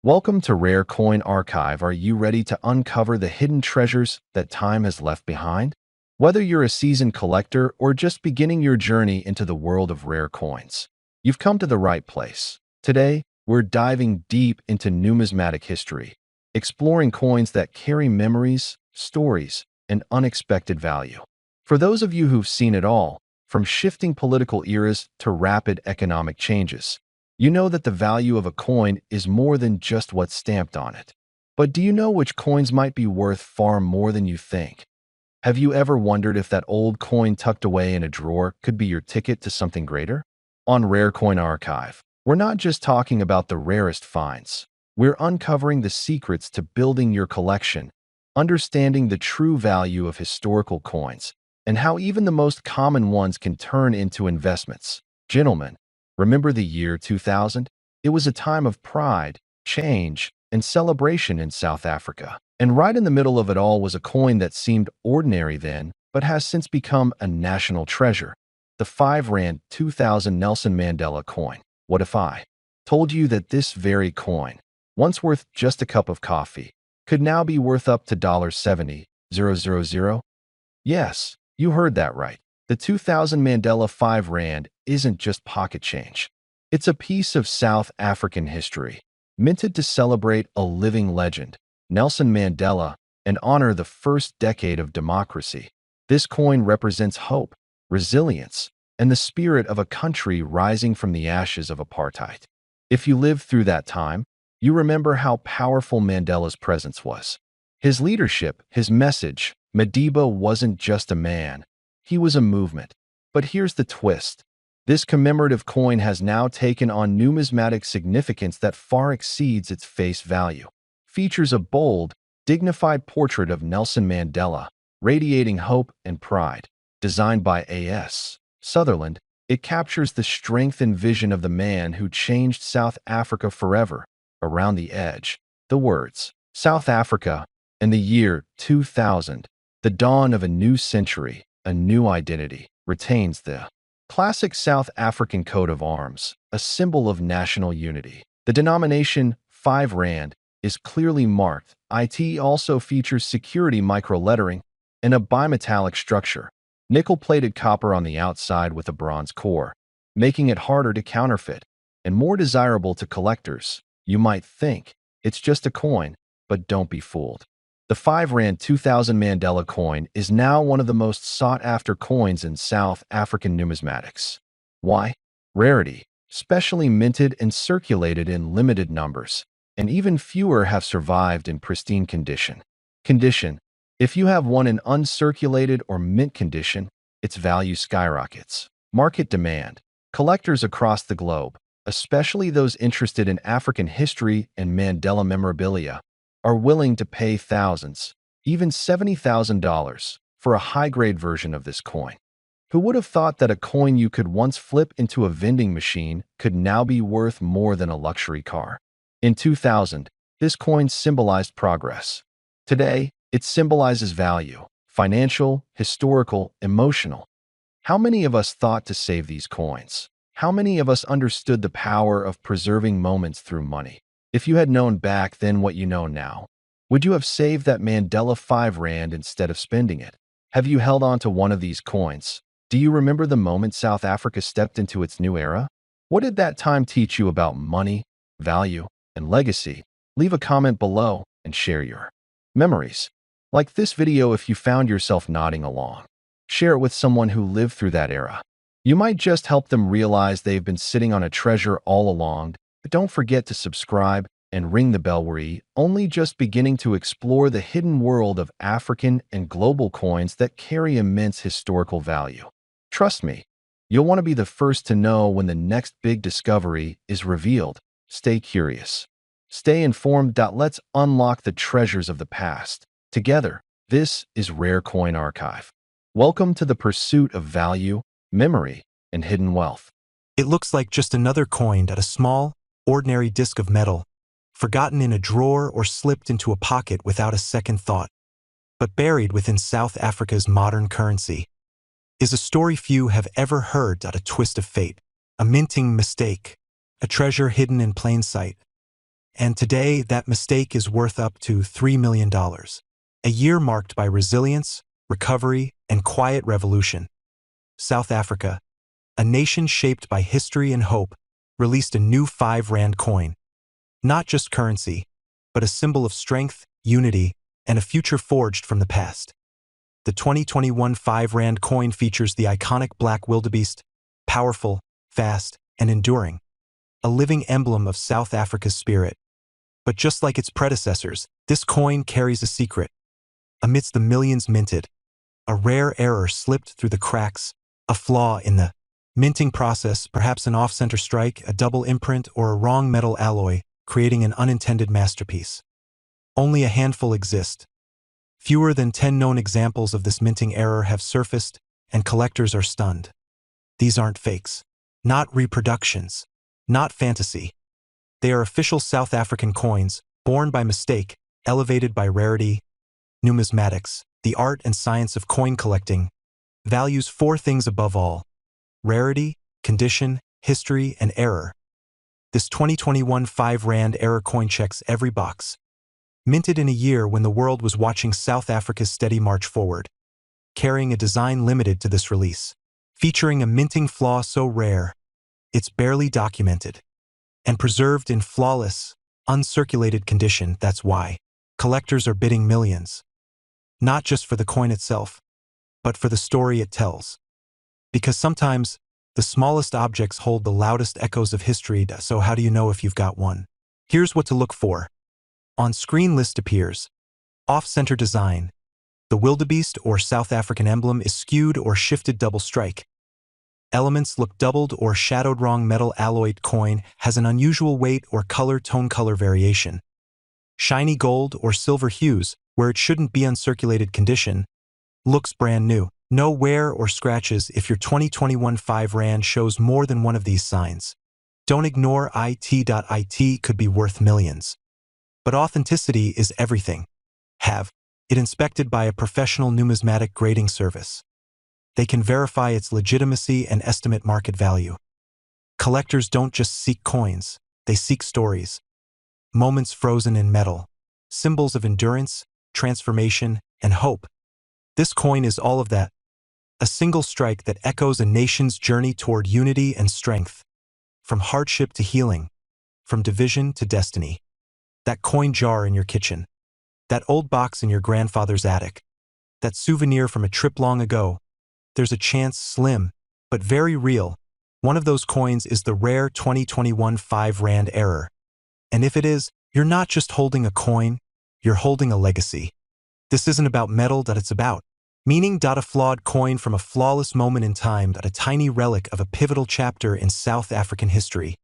Welcome to Rare Coin Archive. Are you ready to uncover the hidden treasures that time has left behind? Whether you're a seasoned collector or just beginning your journey into the world of rare coins, you've come to the right place. Today, we're diving deep into numismatic history, exploring coins that carry memories, stories, and unexpected value. For those of you who've seen it all, from shifting political eras to rapid economic changes, you know that the value of a coin is more than just what's stamped on it. But do you know which coins might be worth far more than you think? Have you ever wondered if that old coin tucked away in a drawer could be your ticket to something greater? On Rare Coin Archive, we're not just talking about the rarest finds. We're uncovering the secrets to building your collection, understanding the true value of historical coins, and how even the most common ones can turn into investments. Gentlemen, remember the year 2000? It was a time of pride, change, and celebration in South Africa. And right in the middle of it all was a coin that seemed ordinary then, but has since become a national treasure. The 5 Rand 2000 Nelson Mandela coin. What if I told you that this very coin, once worth just a cup of coffee, could now be worth up to $70,000? Yes, you heard that right. The 2000 Mandela 5 Rand isn't just pocket change. It's a piece of South African history, minted to celebrate a living legend, Nelson Mandela, and honor the first decade of democracy. This coin represents hope, resilience, and the spirit of a country rising from the ashes of apartheid. If you lived through that time, you remember how powerful Mandela's presence was. His leadership, his message. Madiba wasn't just a man. He was a movement. But here's the twist. This commemorative coin has now taken on numismatic significance that far exceeds its face value. Features a bold, dignified portrait of Nelson Mandela, radiating hope and pride. Designed by A.S. Sutherland, it captures the strength and vision of the man who changed South Africa forever. Around the edge, the words, South Africa, and the year 2000, the dawn of a new century, a new identity, retains the classic South African coat of arms, a symbol of national unity. The denomination 5 Rand is clearly marked. It also features security microlettering and a bimetallic structure, nickel-plated copper on the outside with a bronze core, making it harder to counterfeit and more desirable to collectors. You might think it's just a coin, but don't be fooled. The 5 Rand 2000 Mandela coin is now one of the most sought-after coins in South African numismatics. Why? Rarity, specially minted and circulated in limited numbers, and even fewer have survived in pristine condition. If you have one in uncirculated or mint condition, its value skyrockets. Market demand. Collectors across the globe, especially those interested in African history and Mandela memorabilia, are willing to pay thousands, even $70,000, for a high-grade version of this coin. Who would have thought that a coin you could once flip into a vending machine could now be worth more than a luxury car? In 2000, this coin symbolized progress. Today, it symbolizes value, financial, historical, emotional. How many of us thought to save these coins? How many of us understood the power of preserving moments through money? If you had known back then what you know now, would you have saved that Mandela 5 Rand instead of spending it? Have you held on to one of these coins? Do you remember the moment South Africa stepped into its new era? What did that time teach you about money, value, and legacy? Leave a comment below and share your memories. Like this video if you found yourself nodding along. Share it with someone who lived through that era. You might just help them realize they've been sitting on a treasure all along. But don't forget to subscribe and ring the bell. We're only just beginning to explore the hidden world of African and global coins that carry immense historical value. Trust me, you'll want to be the first to know when the next big discovery is revealed. Stay curious. Stay informed. Let's unlock the treasures of the past. Together, this is Rare Coin Archive. Welcome to the pursuit of value, memory, and hidden wealth. It looks like just another coin at a small, ordinary disc of metal, forgotten in a drawer or slipped into a pocket without a second thought. But buried within South Africa's modern currency is a story few have ever heard. A twist of fate, a minting mistake, a treasure hidden in plain sight. And today, that mistake is worth up to $3 million. A year marked by resilience, recovery, and quiet revolution. South Africa, a nation shaped by history and hope, released a new 5 Rand coin. Not just currency, but a symbol of strength, unity, and a future forged from the past. The 2021 5 Rand coin features the iconic black wildebeest, powerful, fast, and enduring, a living emblem of South Africa's spirit. But just like its predecessors, this coin carries a secret. Amidst the millions minted, a rare error slipped through the cracks, a flaw in the minting process, perhaps an off-center strike, a double imprint, or a wrong metal alloy, creating an unintended masterpiece. Only a handful exist. Fewer than 10 known examples of this minting error have surfaced, and collectors are stunned. These aren't fakes, not reproductions, not fantasy. They are official South African coins, born by mistake, elevated by rarity. Numismatics, the art and science of coin collecting, values 4 things above all: rarity, condition, history, and error. This 2021 5 Rand error coin checks every box. Minted in a year when the world was watching South Africa's steady march forward, carrying a design limited to this release, featuring a minting flaw so rare, it's barely documented, and preserved in flawless, uncirculated condition. That's why collectors are bidding millions. Not just for the coin itself, but for the story it tells. Because sometimes, the smallest objects hold the loudest echoes of history, so how do you know if you've got one? Here's what to look for. On-screen list appears. Off-center design. The wildebeest or South African emblem is skewed or shifted double strike. Elements look doubled or shadowed. Wrong metal alloyed coin has an unusual weight or tone color variation. Shiny gold or silver hues, where it shouldn't be. Uncirculated condition, looks brand new. No wear or scratches. If your 2021 5 Rand shows more than one of these signs, don't ignore it. Could be worth millions. But authenticity is everything. Have it inspected by a professional numismatic grading service. They can verify its legitimacy and estimate market value. Collectors don't just seek coins, they seek stories. Moments frozen in metal, symbols of endurance, transformation, and hope. This coin is all of that. A single strike that echoes a nation's journey toward unity and strength. From hardship to healing, from division to destiny. That coin jar in your kitchen. That old box in your grandfather's attic. That souvenir from a trip long ago. There's a chance, slim, but very real. One of those coins is the rare 2021 5 Rand error. And if it is, you're not just holding a coin, you're holding a legacy. This isn't about metal, it's about meaning. A flawed coin from a flawless moment in time, a tiny relic of a pivotal chapter in South African history.